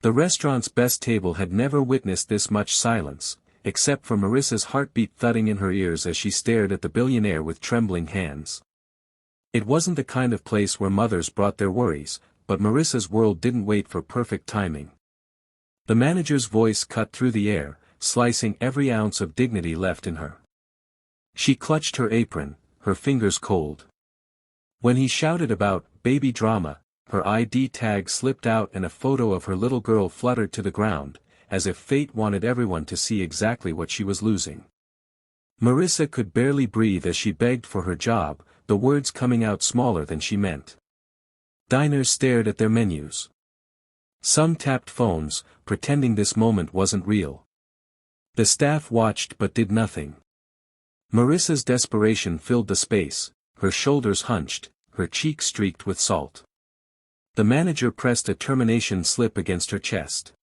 The restaurant's best table had never witnessed this much silence, except for Marissa's heartbeat thudding in her ears as she stared at the billionaire with trembling hands. It wasn't the kind of place where mothers brought their worries, but Marissa's world didn't wait for perfect timing. The manager's voice cut through the air, slicing every ounce of dignity left in her. She clutched her apron, her fingers cold. When he shouted about baby drama, her ID tag slipped out and a photo of her little girl fluttered to the ground, as if fate wanted everyone to see exactly what she was losing. Marissa could barely breathe as she begged for her job, the words coming out smaller than she meant. Diners stared at their menus. Some tapped phones, pretending this moment wasn't real. The staff watched but did nothing. Marissa's desperation filled the space, her shoulders hunched, her cheeks streaked with salt. The manager pressed a termination slip against her chest.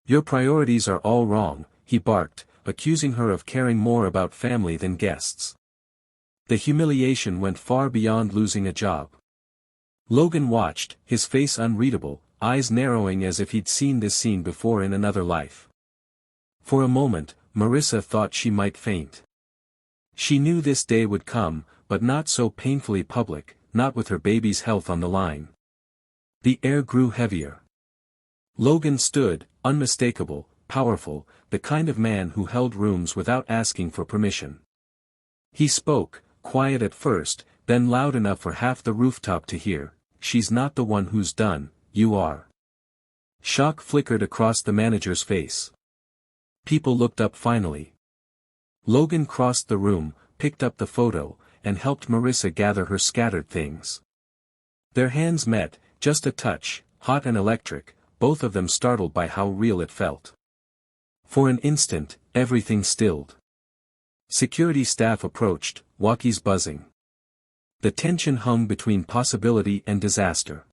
"Your priorities are all wrong," he barked, accusing her of caring more about family than guests. The humiliation went far beyond losing a job. Logan watched, his face unreadable, eyes narrowing as if he'd seen this scene before in another life. For a moment, Marissa thought she might faint. She knew this day would come, but not so painfully public, not with her baby's health on the line. The air grew heavier. Logan stood, unmistakable, powerful, the kind of man who held rooms without asking for permission. He spoke, quiet at first, then loud enough for half the rooftop to hear, "She's not the one who's done, you are." Shock flickered across the manager's face. People looked up finally. Logan crossed the room, picked up the photo, and helped Marissa gather her scattered things. Their hands met, just a touch, hot and electric, both of them startled by how real it felt. For an instant, everything stilled. Security staff approached, walkies buzzing. The tension hung between possibility and disaster.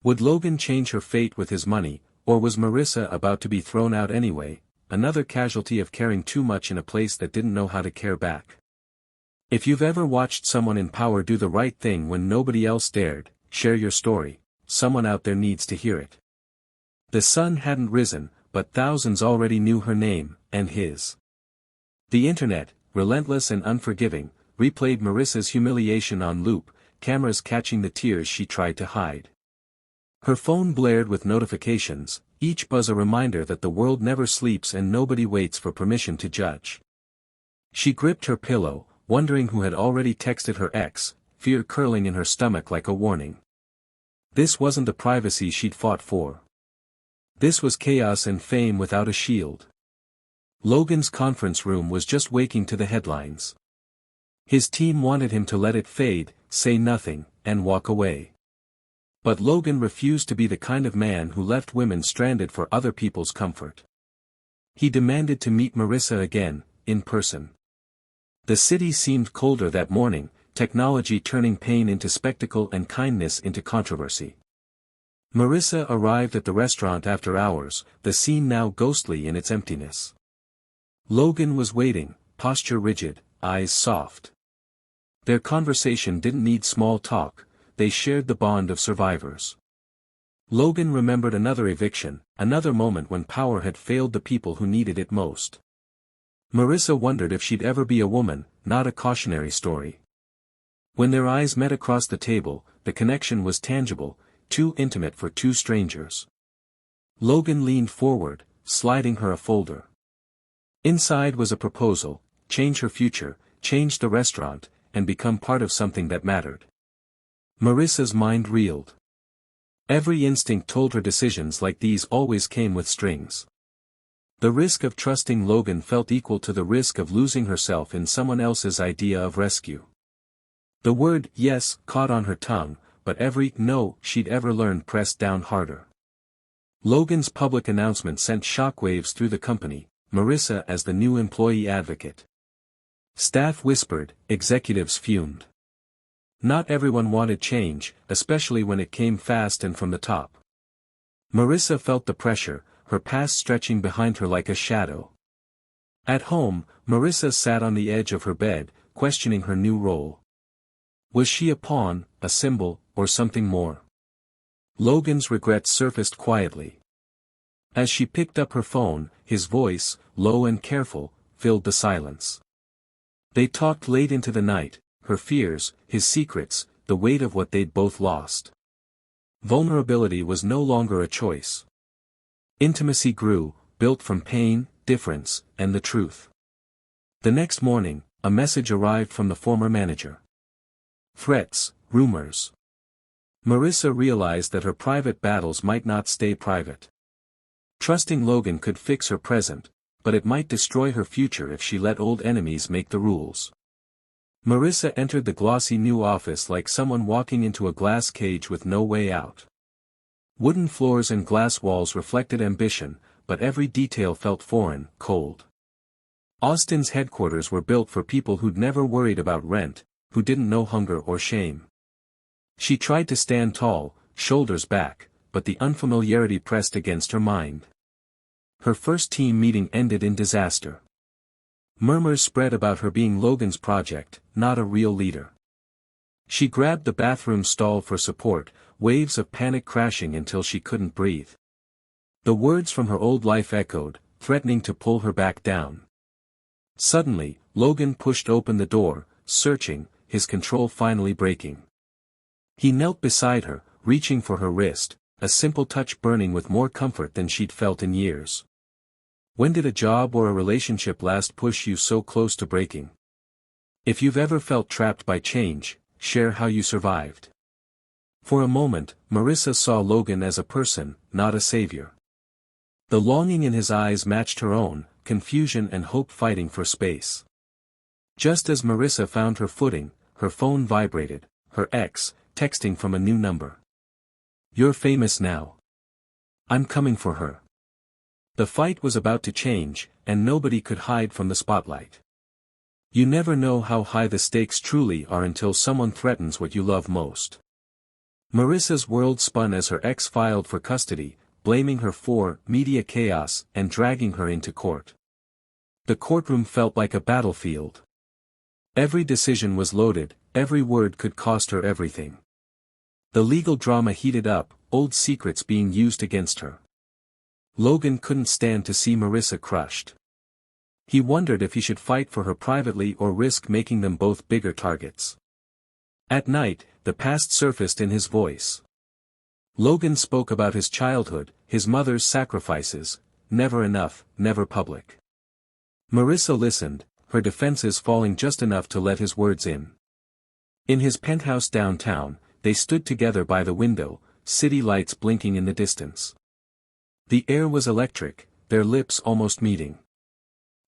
Would Logan change her fate with his money, or was Marissa about to be thrown out anyway, another casualty of caring too much in a place that didn't know how to care back? If you've ever watched someone in power do the right thing when nobody else dared, share your story, someone out there needs to hear it. The sun hadn't risen, but thousands already knew her name, and his. The internet, relentless and unforgiving, replayed Marissa's humiliation on loop, cameras catching the tears she tried to hide. Her phone blared with notifications, each buzz a reminder that the world never sleeps and nobody waits for permission to judge. She gripped her pillow, wondering who had already texted her ex, fear curling in her stomach like a warning. This wasn't the privacy she'd fought for. This was chaos and fame without a shield. Logan's conference room was just waking to the headlines. His team wanted him to let it fade, say nothing, and walk away. But Logan refused to be the kind of man who left women stranded for other people's comfort. He demanded to meet Marissa again, in person. The city seemed colder that morning, technology turning pain into spectacle and kindness into controversy. Marissa arrived at the restaurant after hours, the scene now ghostly in its emptiness. Logan was waiting, posture rigid, eyes soft. Their conversation didn't need small talk, they shared the bond of survivors. Logan remembered another eviction, another moment when power had failed the people who needed it most. Marissa wondered if she'd ever be a woman, not a cautionary story. When their eyes met across the table, the connection was tangible, too intimate for two strangers. Logan leaned forward, sliding her a folder. Inside was a proposal: change her future, change the restaurant, and become part of something that mattered. Marissa's mind reeled. Every instinct told her decisions like these always came with strings. The risk of trusting Logan felt equal to the risk of losing herself in someone else's idea of rescue. The word yes caught on her tongue, but every no she'd ever learned pressed down harder. Logan's public announcement sent shockwaves through the company, Marissa as the new employee advocate. Staff whispered, executives fumed. Not everyone wanted change, especially when it came fast and from the top. Marissa felt the pressure, her past stretching behind her like a shadow. At home, Marissa sat on the edge of her bed, questioning her new role. Was she a pawn, a symbol, or something more? Logan's regrets surfaced quietly. As she picked up her phone, his voice, low and careful, filled the silence. They talked late into the night, her fears, his secrets, the weight of what they'd both lost. Vulnerability was no longer a choice. Intimacy grew, built from pain, difference, and the truth. The next morning, a message arrived from the former manager. Threats, rumors. Marissa realized that her private battles might not stay private. Trusting Logan could fix her present, but it might destroy her future if she let old enemies make the rules. Marissa entered the glossy new office like someone walking into a glass cage with no way out. Wooden floors and glass walls reflected ambition, but every detail felt foreign, cold. Austin's headquarters were built for people who'd never worried about rent, who didn't know hunger or shame. She tried to stand tall, shoulders back, but the unfamiliarity pressed against her mind. Her first team meeting ended in disaster. Murmurs spread about her being Logan's project, not a real leader. She grabbed the bathroom stall for support, waves of panic crashing until she couldn't breathe. The words from her old life echoed, threatening to pull her back down. Suddenly, Logan pushed open the door, searching, his control finally breaking. He knelt beside her, reaching for her wrist, a simple touch burning with more comfort than she'd felt in years. When did a job or a relationship last push you so close to breaking? If you've ever felt trapped by change, share how you survived. For a moment, Marissa saw Logan as a person, not a savior. The longing in his eyes matched her own, confusion and hope fighting for space. Just as Marissa found her footing, her phone vibrated, her ex, texting from a new number. "You're famous now. I'm coming for her." The fight was about to change, and nobody could hide from the spotlight. You never know how high the stakes truly are until someone threatens what you love most. Marissa's world spun as her ex filed for custody, blaming her for media chaos and dragging her into court. The courtroom felt like a battlefield. Every decision was loaded, every word could cost her everything. The legal drama heated up, old secrets being used against her. Logan couldn't stand to see Marissa crushed. He wondered if he should fight for her privately or risk making them both bigger targets. At night, the past surfaced in his voice. Logan spoke about his childhood, his mother's sacrifices, never enough, never public. Marissa listened, her defenses falling just enough to let his words in. In his penthouse downtown, they stood together by the window, city lights blinking in the distance. The air was electric, their lips almost meeting.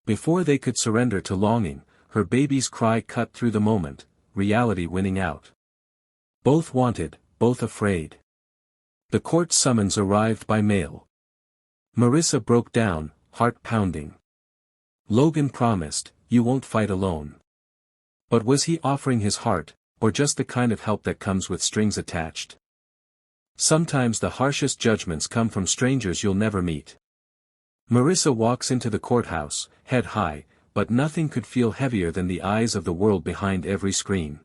Before they could surrender to longing, her baby's cry cut through the moment, reality winning out. Both wanted, both afraid. The court summons arrived by mail. Marissa broke down, heart pounding. Logan promised, "You won't fight alone." But was he offering his heart, or just the kind of help that comes with strings attached? Sometimes the harshest judgments come from strangers you'll never meet. Marissa walks into the courthouse, head high, but nothing could feel heavier than the eyes of the world behind every screen.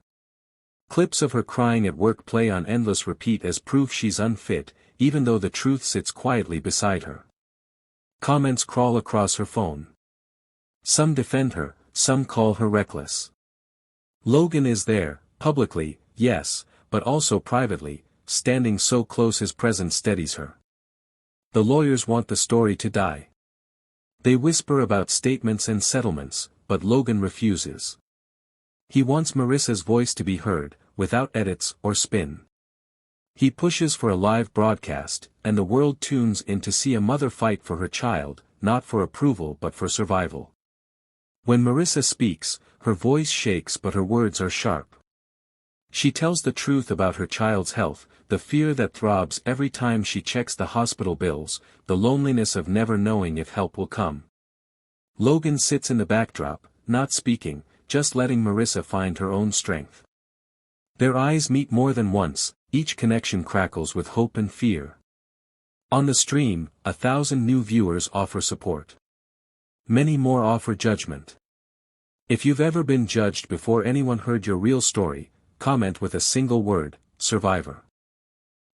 Clips of her crying at work play on endless repeat as proof she's unfit, even though the truth sits quietly beside her. Comments crawl across her phone. Some defend her, some call her reckless. Logan is there, publicly, yes, but also privately, standing so close his presence steadies her. The lawyers want the story to die. They whisper about statements and settlements, but Logan refuses. He wants Marissa's voice to be heard, without edits or spin. He pushes for a live broadcast, and the world tunes in to see a mother fight for her child, not for approval but for survival. When Marissa speaks, her voice shakes but her words are sharp. She tells the truth about her child's health, the fear that throbs every time she checks the hospital bills, the loneliness of never knowing if help will come. Logan sits in the backdrop, not speaking, just letting Marissa find her own strength. Their eyes meet more than once, each connection crackles with hope and fear. On the stream, 1,000 new viewers offer support. Many more offer judgment. If you've ever been judged before anyone heard your real story, comment with a single word, survivor.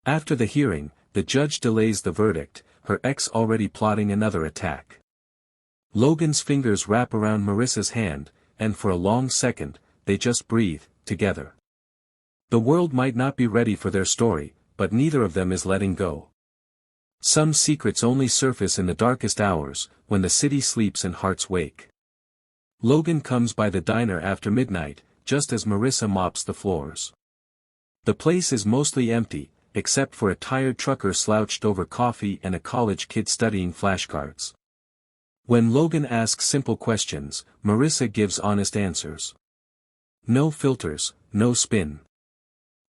After the hearing, the judge delays the verdict, her ex already plotting another attack. Logan's fingers wrap around Marissa's hand, and for a long second, they just breathe, together. The world might not be ready for their story, but neither of them is letting go. Some secrets only surface in the darkest hours, when the city sleeps and hearts wake. Logan comes by the diner after midnight, just as Marissa mops the floors. The place is mostly empty, except for a tired trucker slouched over coffee and a college kid studying flashcards. When Logan asks simple questions, Marissa gives honest answers. No filters, no spin.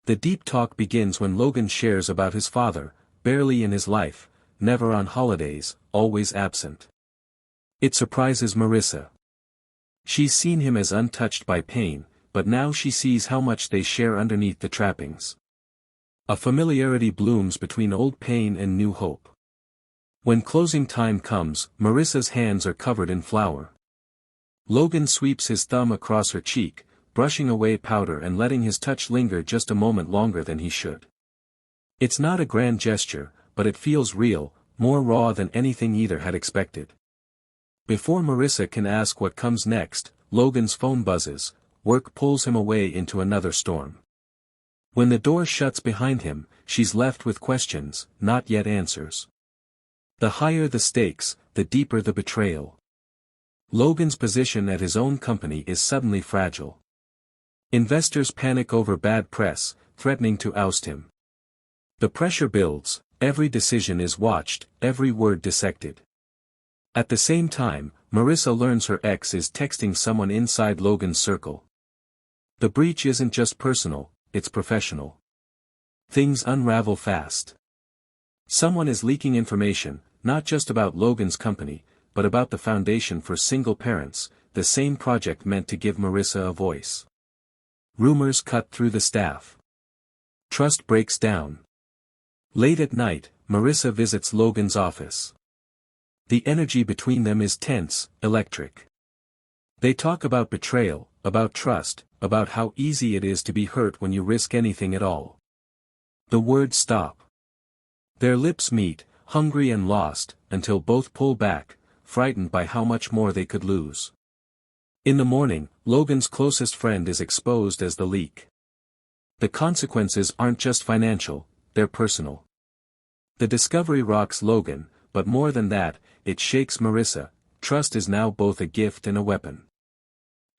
The deep talk begins when Logan shares about his father, barely in his life, never on holidays, always absent. It surprises Marissa. She's seen him as untouched by pain, but now she sees how much they share underneath the trappings. A familiarity blooms between old pain and new hope. When closing time comes, Marissa's hands are covered in flour. Logan sweeps his thumb across her cheek, brushing away powder and letting his touch linger just a moment longer than he should. It's not a grand gesture, but it feels real, more raw than anything either had expected. Before Marissa can ask what comes next, Logan's phone buzzes. Work pulls him away into another storm. When the door shuts behind him, she's left with questions, not yet answers. The higher the stakes, the deeper the betrayal. Logan's position at his own company is suddenly fragile. Investors panic over bad press, threatening to oust him. The pressure builds, every decision is watched, every word dissected. At the same time, Marissa learns her ex is texting someone inside Logan's circle. The breach isn't just personal, it's professional. Things unravel fast. Someone is leaking information, not just about Logan's company, but about the Foundation for Single Parents, the same project meant to give Marissa a voice. Rumors cut through the staff. Trust breaks down. Late at night, Marissa visits Logan's office. The energy between them is tense, electric. They talk about betrayal, about trust, about how easy it is to be hurt when you risk anything at all. The words stop. Their lips meet, hungry and lost, until both pull back, frightened by how much more they could lose. In the morning, Logan's closest friend is exposed as the leak. The consequences aren't just financial, they're personal. The discovery rocks Logan, but more than that, it shakes Marissa. Trust is now both a gift and a weapon.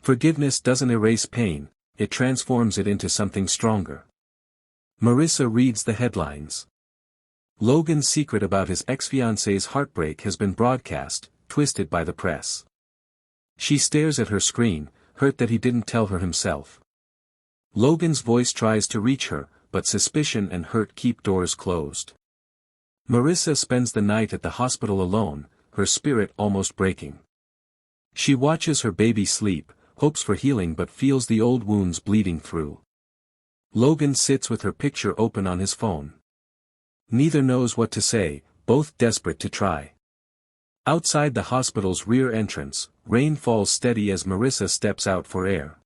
Forgiveness doesn't erase pain, it transforms it into something stronger. Marissa reads the headlines. Logan's secret about his ex-fiancée's heartbreak has been broadcast, twisted by the press. She stares at her screen, hurt that he didn't tell her himself. Logan's voice tries to reach her, but suspicion and hurt keep doors closed. Marissa spends the night at the hospital alone, her spirit almost breaking. She watches her baby sleep, hopes for healing but feels the old wounds bleeding through. Logan sits with her picture open on his phone. Neither knows what to say, both desperate to try. Outside the hospital's rear entrance, rain falls steady as Marissa steps out for air.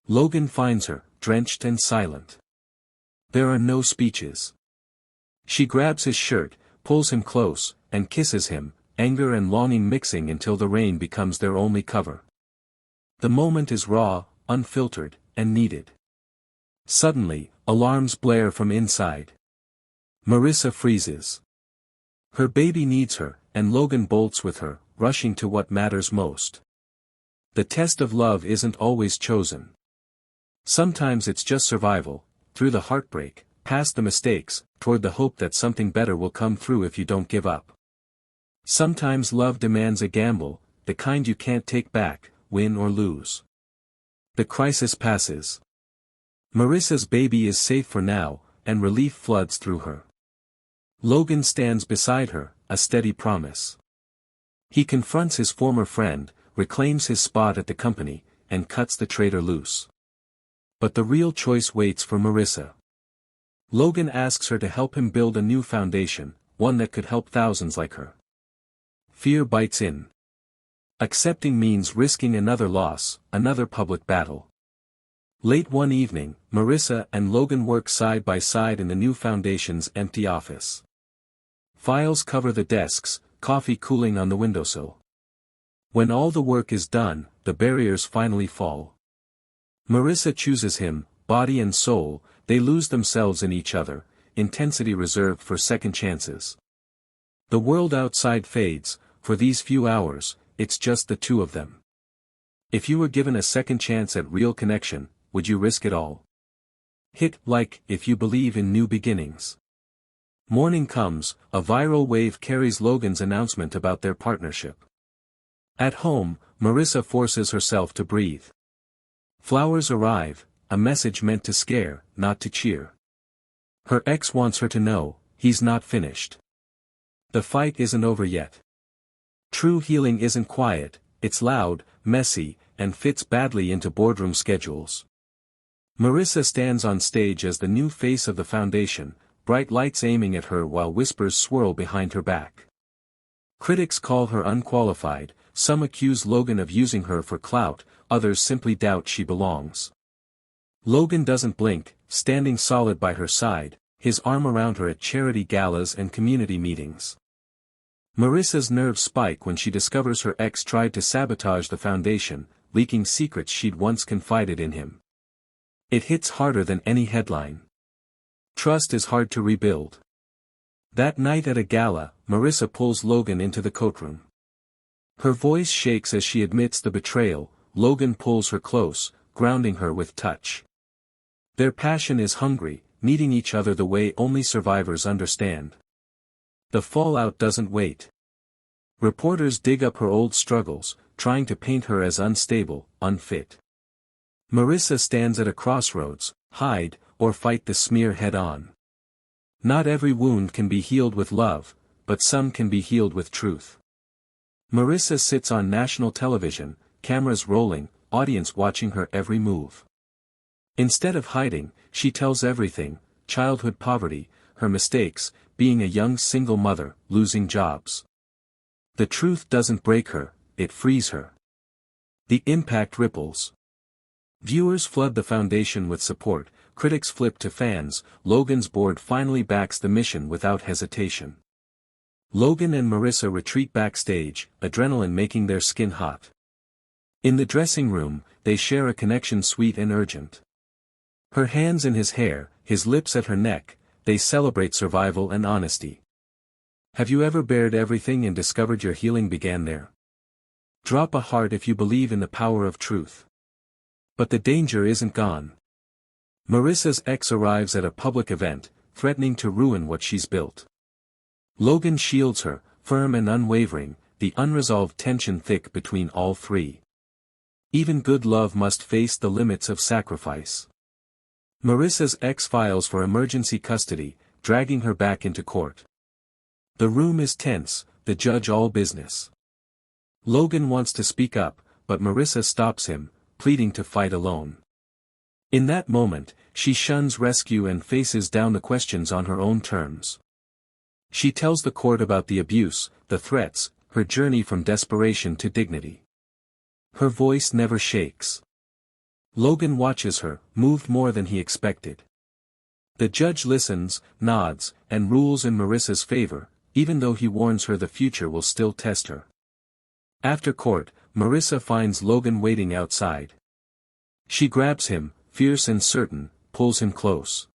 Logan finds her, drenched and silent. There are no speeches. She grabs his shirt, pulls him close, and kisses him, anger and longing mixing until the rain becomes their only cover. The moment is raw, unfiltered, and needed. Suddenly, alarms blare from inside. Marissa freezes. Her baby needs her, and Logan bolts with her, rushing to what matters most. The test of love isn't always chosen. Sometimes it's just survival, through the heartbreak, past the mistakes, toward the hope that something better will come through if you don't give up. Sometimes love demands a gamble, the kind you can't take back, win or lose. The crisis passes. Marissa's baby is safe for now, and relief floods through her. Logan stands beside her, a steady promise. He confronts his former friend, reclaims his spot at the company, and cuts the traitor loose. But the real choice waits for Marissa. Logan asks her to help him build a new foundation, one that could help thousands like her. Fear bites in. Accepting means risking another loss, another public battle. Late one evening, Marissa and Logan work side by side in the new foundation's empty office. Files cover the desks, coffee cooling on the windowsill. When all the work is done, the barriers finally fall. Marissa chooses him, body and soul, they lose themselves in each other, intensity reserved for second chances. The world outside fades, for these few hours, it's just the two of them. If you were given a second chance at real connection, would you risk it all? Hit like if you believe in new beginnings. Morning comes, a viral wave carries Logan's announcement about their partnership. At home, Marissa forces herself to breathe. Flowers arrive, a message meant to scare, not to cheer. Her ex wants her to know, he's not finished. The fight isn't over yet. True healing isn't quiet, it's loud, messy, and fits badly into boardroom schedules. Marissa stands on stage as the new face of the foundation, bright lights aiming at her while whispers swirl behind her back. Critics call her unqualified, some accuse Logan of using her for clout, others simply doubt she belongs. Logan doesn't blink, standing solid by her side, his arm around her at charity galas and community meetings. Marissa's nerves spike when she discovers her ex tried to sabotage the foundation, leaking secrets she'd once confided in him. It hits harder than any headline. Trust is hard to rebuild. That night at a gala, Marissa pulls Logan into the courtroom. Her voice shakes as she admits the betrayal. Logan pulls her close, grounding her with touch. Their passion is hungry, meeting each other the way only survivors understand. The fallout doesn't wait. Reporters dig up her old struggles, trying to paint her as unstable, unfit. Marissa stands at a crossroads, hide, or fight the smear head-on. Not every wound can be healed with love, but some can be healed with truth. Marissa sits on national television, cameras rolling, audience watching her every move. Instead of hiding, she tells everything: childhood poverty, her mistakes, being a young single mother, losing jobs. The truth doesn't break her, it frees her. The impact ripples. Viewers flood the foundation with support, critics flip to fans. Logan's board finally backs the mission without hesitation. Logan and Marissa retreat backstage, adrenaline making their skin hot. In the dressing room, they share a connection sweet and urgent. Her hands in his hair, his lips at her neck, they celebrate survival and honesty. Have you ever bared everything and discovered your healing began there? Drop a heart if you believe in the power of truth. But the danger isn't gone. Marissa's ex arrives at a public event, threatening to ruin what she's built. Logan shields her, firm and unwavering, the unresolved tension thick between all three. Even good love must face the limits of sacrifice. Marissa's ex files for emergency custody, dragging her back into court. The room is tense, the judge all business. Logan wants to speak up, but Marissa stops him, pleading to fight alone. In that moment, she shuns rescue and faces down the questions on her own terms. She tells the court about the abuse, the threats, her journey from desperation to dignity. Her voice never shakes. Logan watches her, moved more than he expected. The judge listens, nods, and rules in Marissa's favor, even though he warns her the future will still test her. After court, Marissa finds Logan waiting outside. She grabs him, fierce and certain, pulls him close.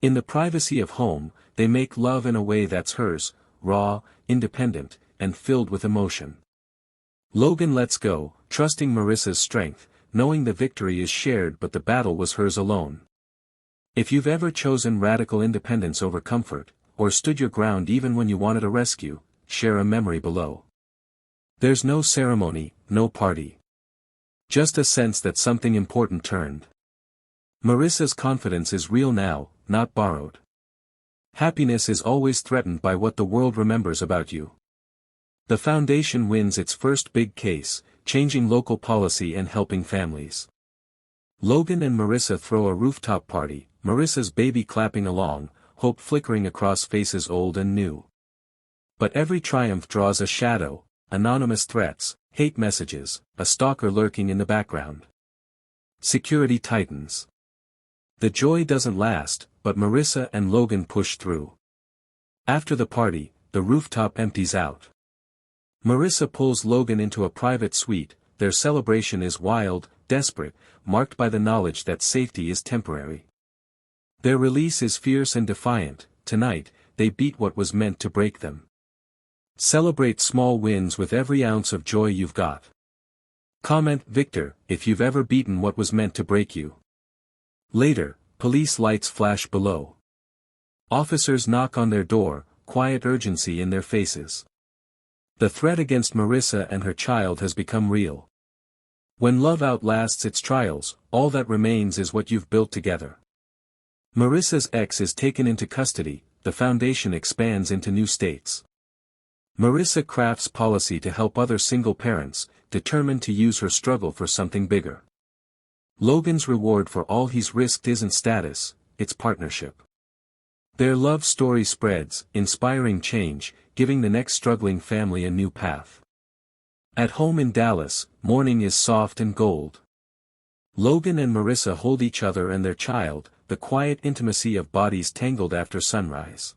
In the privacy of home, they make love in a way that's hers, raw, independent, and filled with emotion. Logan lets go, trusting Marissa's strength, knowing the victory is shared but the battle was hers alone. If you've ever chosen radical independence over comfort, or stood your ground even when you wanted a rescue, share a memory below. There's no ceremony, no party. Just a sense that something important turned. Marissa's confidence is real now, not borrowed. Happiness is always threatened by what the world remembers about you. The foundation wins its first big case, changing local policy and helping families. Logan and Marissa throw a rooftop party, Marissa's baby clapping along, hope flickering across faces old and new. But every triumph draws a shadow, anonymous threats, hate messages, a stalker lurking in the background. Security tightens. The joy doesn't last, but Marissa and Logan push through. After the party, the rooftop empties out. Marissa pulls Logan into a private suite. Their celebration is wild, desperate, marked by the knowledge that safety is temporary. Their release is fierce and defiant. Tonight, they beat what was meant to break them. Celebrate small wins with every ounce of joy you've got. Comment Victor if you've ever beaten what was meant to break you. Later, police lights flash below. Officers knock on their door, quiet urgency in their faces. The threat against Marissa and her child has become real. When love outlasts its trials, all that remains is what you've built together. Marissa's ex is taken into custody. The foundation expands into new states. Marissa crafts policy to help other single parents, determined to use her struggle for something bigger. Logan's reward for all he's risked isn't status, it's partnership. Their love story spreads, inspiring change, giving the next struggling family a new path. At home in Dallas, morning is soft and gold. Logan and Marissa hold each other and their child, the quiet intimacy of bodies tangled after sunrise.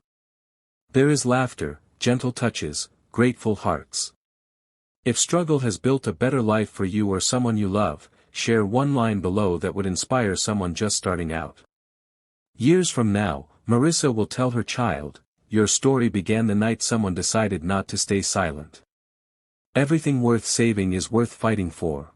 There is laughter, gentle touches, grateful hearts. If struggle has built a better life for you or someone you love, share one line below that would inspire someone just starting out. Years from now, Marissa will tell her child, your story began the night someone decided not to stay silent. Everything worth saving is worth fighting for.